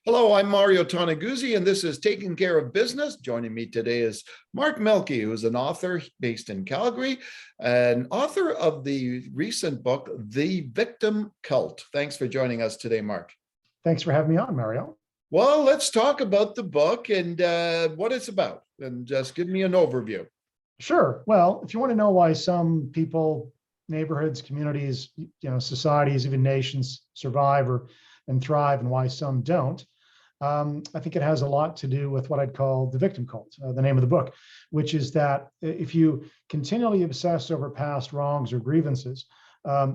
Hello, I'm Mario Toneguzzi, and this is Taking Care of Business. Joining me today is Mark Milke, who is an author based in Calgary, and author of the recent book, The Victim Cult. Thanks for joining us today, Mark. Thanks for having me on, Mario. Well, let's talk about the book and what it's about, and just give me an overview. Sure. Well, if you want to know why some people, neighborhoods, communities, societies, even nations survive and thrive, and why some don't, I think it has a lot to do with what I'd call the victim cult, the name of the book, which is that if you continually obsess over past wrongs or grievances,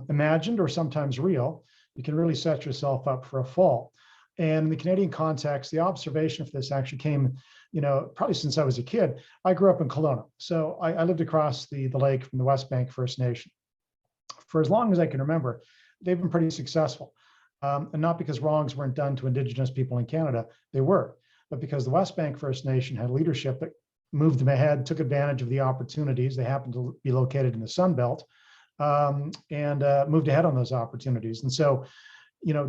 imagined or sometimes real, you can really set yourself up for a fall. And in the Canadian context, the observation of this actually came, probably since I was a kid. I grew up in Kelowna, so I lived across the lake from the West Bank First Nation. For as long as I can remember, they've been pretty successful. And not because wrongs weren't done to Indigenous people in Canada, they were, but because the West Bank First Nation had leadership that moved them ahead, took advantage of the opportunities. They happened to be located in the Sun Belt, and moved ahead on those opportunities. And so,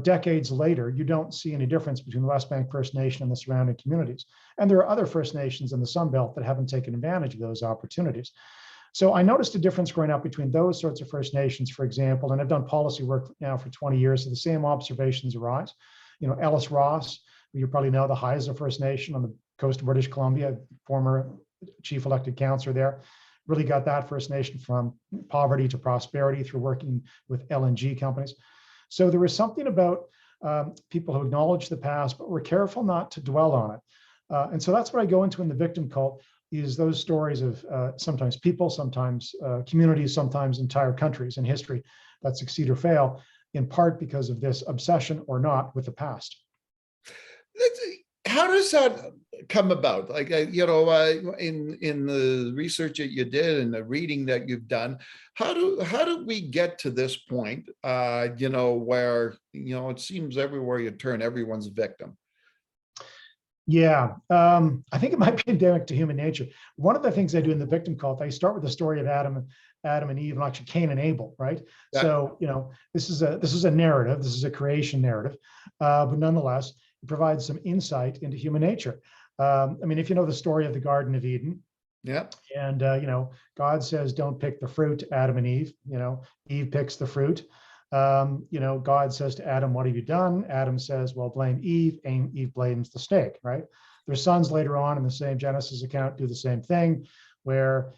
decades later, you don't see any difference between the West Bank First Nation and the surrounding communities. And there are other First Nations in the Sun Belt that haven't taken advantage of those opportunities. So I noticed a difference growing up between those sorts of First Nations, for example, and I've done policy work now for 20 years, so the same observations arise. Ellis Ross, who you probably know, the Haisla First Nation on the coast of British Columbia, former chief elected councillor there, really got that First Nation from poverty to prosperity through working with LNG companies. So there was something about people who acknowledge the past, but were careful not to dwell on it. And so that's what I go into in the victim cult, is those stories of sometimes people, sometimes communities, sometimes entire countries in history that succeed or fail, in part because of this obsession or not with the past. How does that come about? Like, in the research that you did and the reading that you've done, how do we get to this point, where, it seems everywhere you turn, everyone's a victim? Yeah, I think it might be endemic to human nature. One of the things I do in the victim cult, I start with the story of Adam and Eve, and actually Cain and Abel, right? Yeah. So, this is a narrative, this is a creation narrative, but nonetheless, it provides some insight into human nature. If you know the story of the Garden of Eden, yeah, and God says, "Don't pick the fruit," Adam and Eve. Eve picks the fruit. God says to Adam, "What have you done?" Adam says, "Well, blame Eve." And Eve blames the snake, right? Their sons later on in the same Genesis account do the same thing, where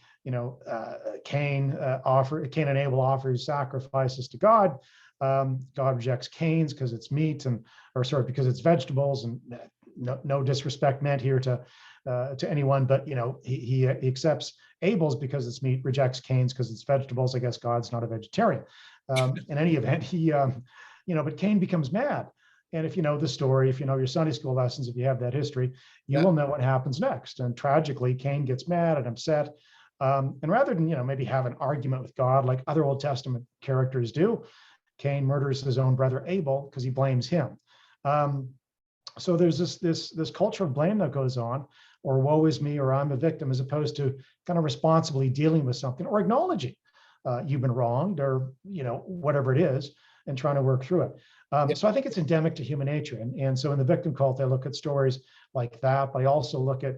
Cain and Abel offers sacrifices to God. God rejects Cain's because it's meat, because it's vegetables, and no disrespect meant here to anyone, but he accepts Abel's because it's meat, rejects Cain's because it's vegetables. I guess God's not a vegetarian. In any event, but Cain becomes mad. And if you know the story, if you know your Sunday school lessons, if you have that history, you will know what happens next. And tragically, Cain gets mad and upset. And rather than, maybe have an argument with God like other Old Testament characters do, Cain murders his own brother Abel because he blames him. So there's this culture of blame that goes on, or woe is me, or I'm a victim, as opposed to kind of responsibly dealing with something or acknowledging you've been wronged, or whatever it is, and trying to work through it. So I think it's endemic to human nature, and so in the victim cult, I look at stories like that, but I also look at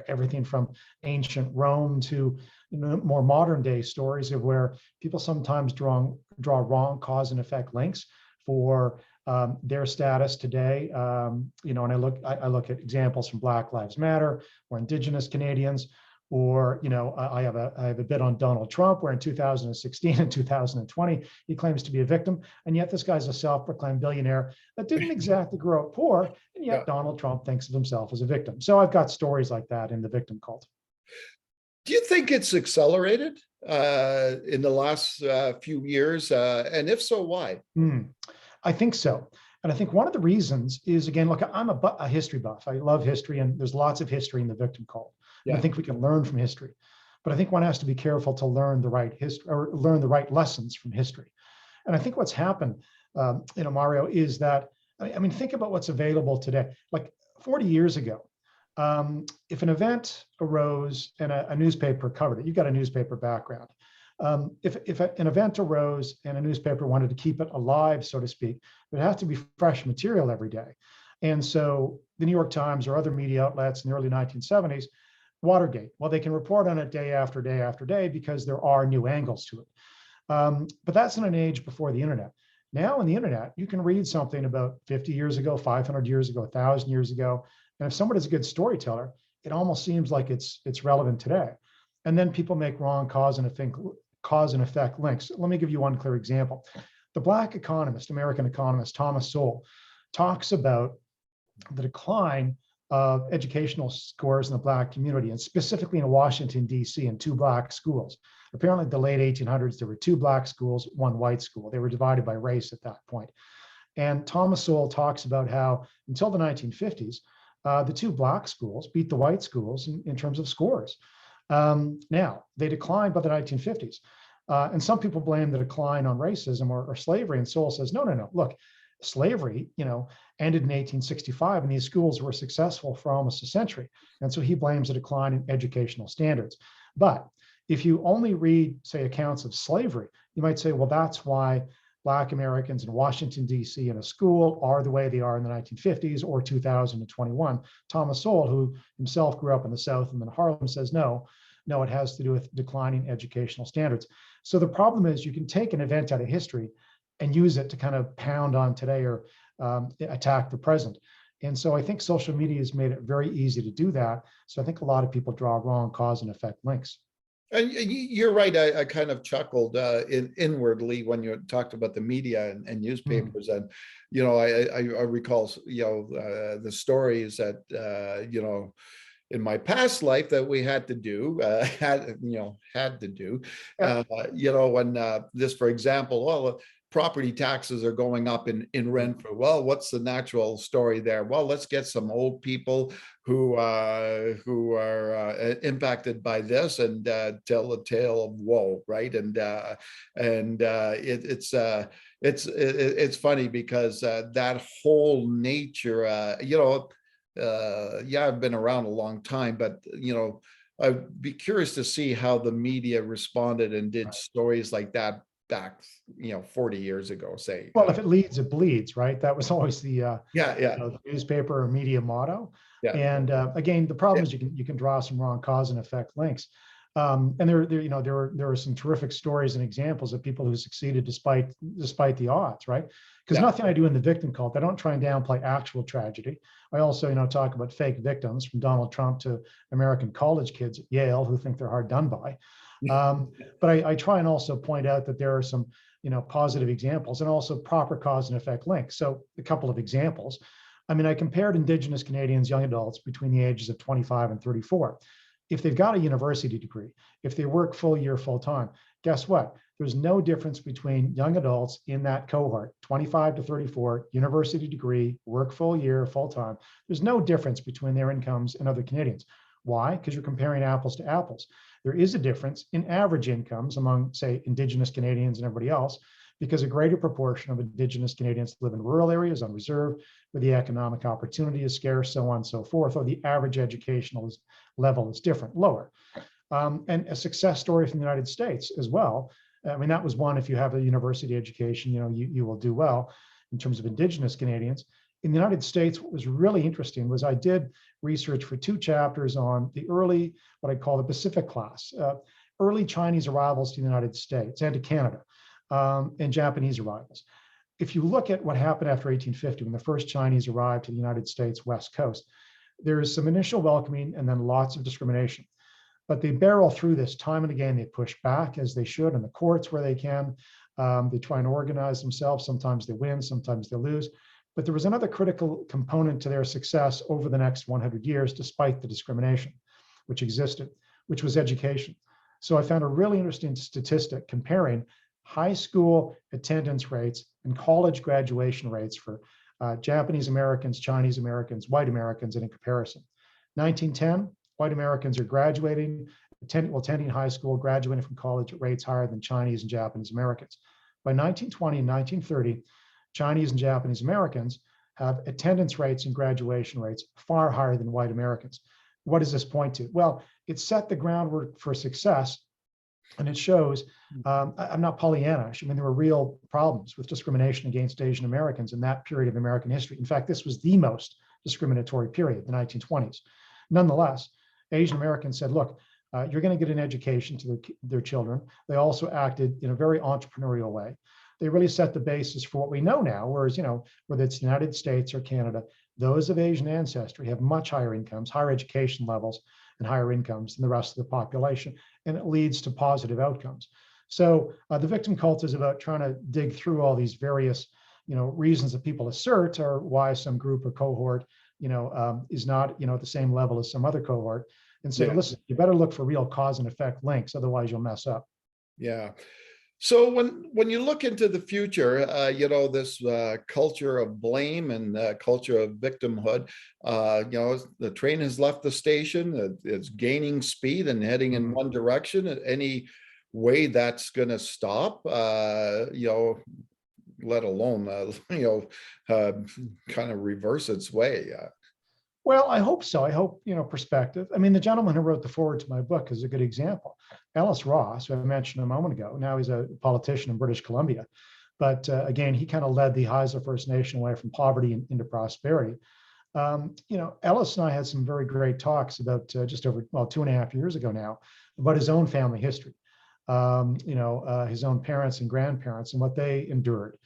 everything from ancient Rome to more modern day stories of where people sometimes draw wrong cause and effect links for their status today. And I look at examples from Black Lives Matter or Indigenous Canadians. Or, I have a bit on Donald Trump, where in 2016 and 2020, he claims to be a victim. And yet this guy's a self-proclaimed billionaire that didn't exactly grow up poor. And yet Donald Trump thinks of himself as a victim. So I've got stories like that in the victim cult. Do you think it's accelerated in the last few years? And if so, why? I think so. And I think one of the reasons is, again, look, I'm a history buff. I love history, and there's lots of history in the victim cult. Yeah. I think we can learn from history, but I think one has to be careful to learn the right history, or learn the right lessons from history. And I think what's happened, Mario, is that, think about what's available today. Like 40 years ago, if an event arose and a newspaper covered it, you've got a newspaper background. If an event arose and a newspaper wanted to keep it alive, so to speak, it has to be fresh material every day. And so the New York Times or other media outlets in the early 1970s, Watergate, well, they can report on it day after day after day because there are new angles to it. But that's in an age before the internet. Now in the internet, you can read something about 50 years ago, 500 years ago, 1,000 years ago. And if somebody's a good storyteller, it almost seems like it's relevant today. And then people make wrong cause and effect links. Let me give you one clear example. The Black economist, American economist, Thomas Sowell, talks about the decline of educational scores in the Black community, and specifically in Washington, D.C., in 2 Black schools. Apparently, in the late 1800s, there were 2 Black schools, 1 white school. They were divided by race at that point. And Thomas Sowell talks about how, until the 1950s, the 2 Black schools beat the white schools in terms of scores. Now, they declined by the 1950s. And some people blame the decline on racism or slavery. And Sowell says, no. Look, slavery, ended in 1865, and these schools were successful for almost a century. And so he blames a decline in educational standards. But if you only read, say, accounts of slavery, you might say, well, that's why Black Americans in Washington, D.C. in a school are the way they are in the 1950s or 2021. Thomas Sowell, who himself grew up in the South and then Harlem, says, no, it has to do with declining educational standards. So the problem is you can take an event out of history and use it to kind of pound on today or attack the present. And so I think social media has made it very easy to do that. So I think a lot of people draw wrong cause and effect links. And you're right. I kind of chuckled inwardly when you talked about the media and newspapers. And, I recall, the stories that, in my past life that we had to do, when this, for example, well, property taxes are going up in Renfrew. Well, what's the natural story there? Well, let's get some old people who are impacted by this and tell a tale of woe, right? It's funny because that whole nature, I've been around a long time, but I'd be curious to see how the media responded and did stories like that back 40 years ago, say. Well, if it leads, it bleeds, right? That was always the the newspaper or media motto. Yeah. And again, the problem is you can draw some wrong cause and effect links. And there are some terrific stories and examples of people who succeeded despite the odds, right? Because nothing I do in the victim cult, I don't try and downplay actual tragedy. I also talk about fake victims, from Donald Trump to American college kids at Yale who think they're hard done by. But I try and also point out that there are some positive examples and also proper cause and effect links. So a couple of examples. I compared Indigenous Canadians, young adults between the ages of 25 and 34. If they've got a university degree, if they work full year, full time, guess what? There's no difference between young adults in that cohort, 25 to 34, university degree, work full year, full time. There's no difference between their incomes and other Canadians. Why? Because you're comparing apples to apples. There is a difference in average incomes among, say, Indigenous Canadians and everybody else, because a greater proportion of Indigenous Canadians live in rural areas, on reserve, where the economic opportunity is scarce, so on and so forth, or the average educational level is different, lower. And a success story from the United States as well. That was one, if you have a university education, you will do well in terms of Indigenous Canadians. In the United States, what was really interesting was I did research for 2 chapters on the early, what I call the Pacific class, early Chinese arrivals to the United States and to Canada, and Japanese arrivals. If you look at what happened after 1850, when the first Chinese arrived to the United States West Coast, there is some initial welcoming and then lots of discrimination. But they barrel through this time and again. They push back, as they should, in the courts where they can. They try and organize themselves. Sometimes they win, sometimes they lose. But there was another critical component to their success over the next 100 years, despite the discrimination which existed, which was education. So I found a really interesting statistic comparing high school attendance rates and college graduation rates for Japanese Americans, Chinese Americans, white Americans, and in comparison. 1910, white Americans are graduating, attending high school, graduating from college at rates higher than Chinese and Japanese Americans. By 1920 and 1930, Chinese and Japanese Americans have attendance rates and graduation rates far higher than white Americans. What does this point to? Well, it set the groundwork for success And it shows, I'm not Pollyannish. I mean, there were real problems with discrimination against Asian Americans in that period of American history. In fact, this was the most discriminatory period, the 1920s. Nonetheless, Asian Americans said, look, you're going to get an education to their children. They also acted in a very entrepreneurial way. They really set the basis for what we know now, whereas, whether it's the United States or Canada, those of Asian ancestry have much higher incomes, higher education levels, and higher incomes than the rest of the population, and it leads to positive outcomes. So the victim cult is about trying to dig through all these various, reasons that people assert or why some group or cohort, is not, at the same level as some other cohort, and say, listen, you better look for real cause and effect links, otherwise you'll mess up. Yeah. So when you look into the future, this culture of blame and culture of victimhood, the train has left the station, it's gaining speed and heading in one direction. Any way that's going to stop, let alone, kind of reverse its way. Well, I hope so. I hope, perspective. I mean, the gentleman who wrote the foreword to my book is a good example. Ellis Ross, who I mentioned a moment ago, now he's a politician in British Columbia. But again, he kind of led the Haisla First Nation away from poverty into prosperity. Ellis and I had some very great talks about just over, 2.5 years ago now, about his own family history, his own parents and grandparents and what they endured.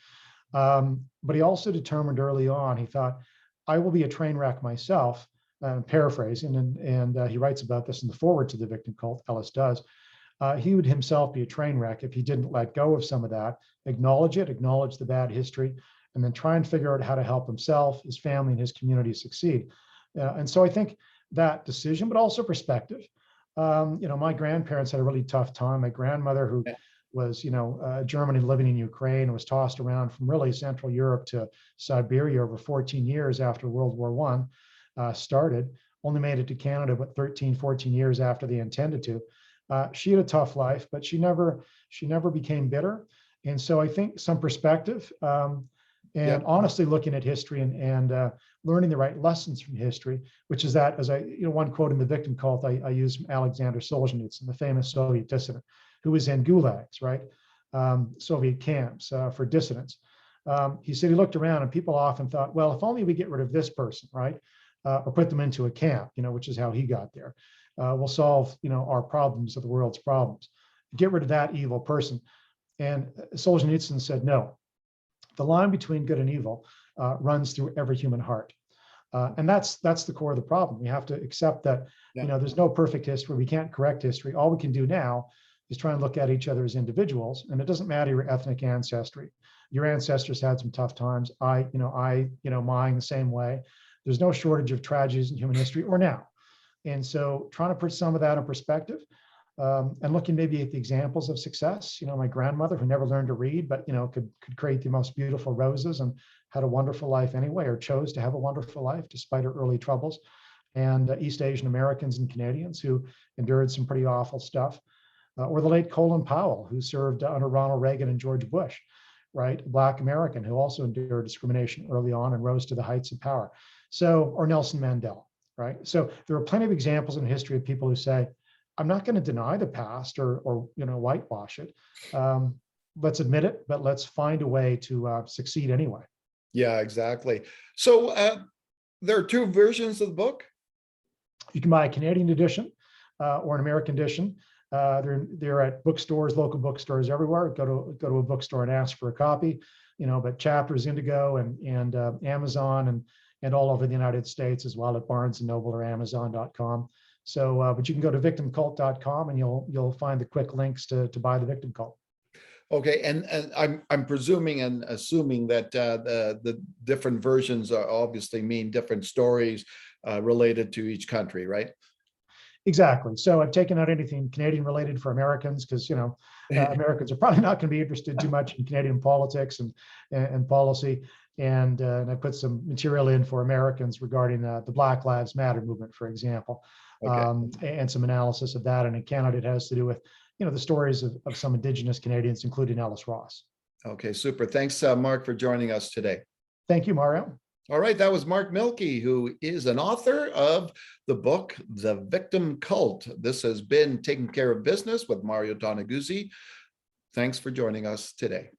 But he also determined early on, he thought, I will be a train wreck myself, paraphrasing, and he writes about this in the foreword to the victim cult, Ellis does. He would himself be a train wreck if he didn't let go of some of that, acknowledge the bad history, and then try and figure out how to help himself, his family, and his community succeed. And so I think that decision, but also perspective. My grandparents had a really tough time. My grandmother, who was, Germany living in Ukraine, was tossed around from really Central Europe to Siberia over 14 years after World War I started, only made it to Canada, but 13, 14 years after they intended to. She had a tough life, but she never became bitter. And so I think some perspective and honestly looking at history and learning the right lessons from history, which is that, as one quote in the victim cult I use from Alexander Solzhenitsyn, the famous Soviet dissident, who was in gulags, right? Soviet camps for dissidents. He said he looked around and people often thought, well, if only we get rid of this person, right? Or put them into a camp, which is how he got there. We'll solve, our problems or the world's problems. Get rid of that evil person. And Solzhenitsyn said, no, the line between good and evil runs through every human heart. And that's the core of the problem. We have to accept that, there's no perfect history. We can't correct history. All we can do now is try and look at each other as individuals. And it doesn't matter your ethnic ancestry. Your ancestors had some tough times. Mine the same way. There's no shortage of tragedies in human history or now. And so trying to put some of that in perspective and looking maybe at the examples of success, my grandmother, who never learned to read, but, could create the most beautiful roses and had a wonderful life anyway, or chose to have a wonderful life despite her early troubles. And East Asian Americans and Canadians who endured some pretty awful stuff. Or the late Colin Powell, who served under Ronald Reagan and George Bush, right? A Black American who also endured discrimination early on and rose to the heights of power. So, or Nelson Mandela, right? So there are plenty of examples in history of people who say, I'm not going to deny the past or whitewash it. Let's admit it, but let's find a way to succeed anyway. Yeah, exactly. So there are two versions of the book. You can buy a Canadian edition or an American edition. They're at bookstores, local bookstores everywhere. Go to a bookstore and ask for a copy. But Chapters, Indigo, and Amazon and all over the United States, as well at Barnes and Noble or Amazon.com. So, but you can go to victimcult.com and you'll find the quick links to buy the Victim Cult. Okay, and I'm presuming and assuming that the different versions are obviously mean different stories related to each country, right? Exactly. So I've taken out anything Canadian related for Americans because Americans are probably not going to be interested too much in Canadian politics and policy. And I put some material in for Americans regarding the Black Lives Matter movement, for example, and some analysis of that. And in Canada, it has to do with the stories of some Indigenous Canadians, including Ellis Ross. Okay, super. Thanks, Mark, for joining us today. Thank you, Mario. All right, that was Mark Milke, who is an author of the book, The Victim Cult. This has been Taking Care of Business with Mario Toneguzzi. Thanks for joining us today.